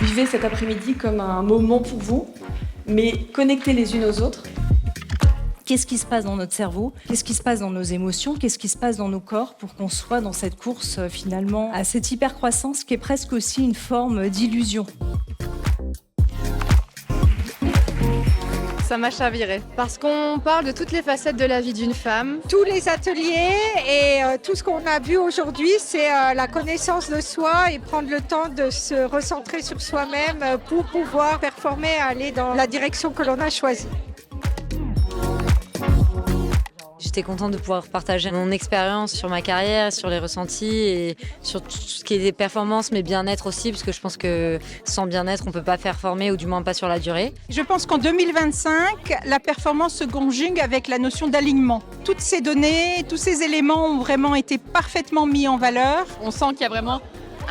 Vivez cet après-midi comme un moment pour vous, mais connectez les unes aux autres. Qu'est-ce qui se passe dans notre cerveau? Qu'est-ce qui se passe dans nos émotions? Qu'est-ce qui se passe dans nos corps pour qu'on soit dans cette course finalement à cette hypercroissance qui est presque aussi une forme d'illusion? Ça m'a chaviré. Parce qu'on parle de toutes les facettes de la vie d'une femme. Tous les ateliers et tout ce qu'on a vu aujourd'hui, c'est la connaissance de soi et prendre le temps de se recentrer sur soi-même pour pouvoir performer, aller dans la direction que l'on a choisie. J'étais contente de pouvoir partager mon expérience sur ma carrière, sur les ressentis et sur tout ce qui est des performances, mais bien-être aussi, parce que je pense que sans bien-être, on ne peut pas performer, ou du moins pas sur la durée. Je pense qu'en 2025, la performance se conjugue avec la notion d'alignement. Toutes ces données, tous ces éléments ont vraiment été parfaitement mis en valeur. On sent qu'il y a vraiment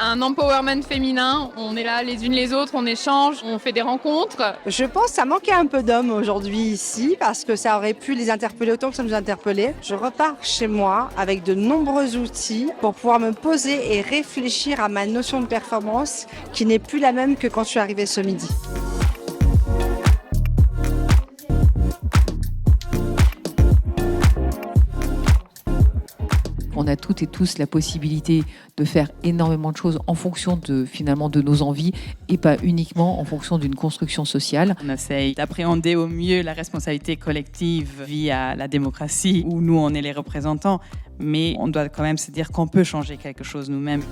un empowerment féminin. On est là les unes les autres, on échange, on fait des rencontres. Je pense que ça manquait un peu d'hommes aujourd'hui ici parce que ça aurait pu les interpeller autant que ça nous interpellait. Je repars chez moi avec de nombreux outils pour pouvoir me poser et réfléchir à ma notion de performance qui n'est plus la même que quand je suis arrivée ce midi. On a toutes et tous la possibilité de faire énormément de choses en fonction de nos envies et pas uniquement en fonction d'une construction sociale. On essaye d'appréhender au mieux la responsabilité collective via la démocratie où nous on est les représentants, mais on doit quand même se dire qu'on peut changer quelque chose nous-mêmes.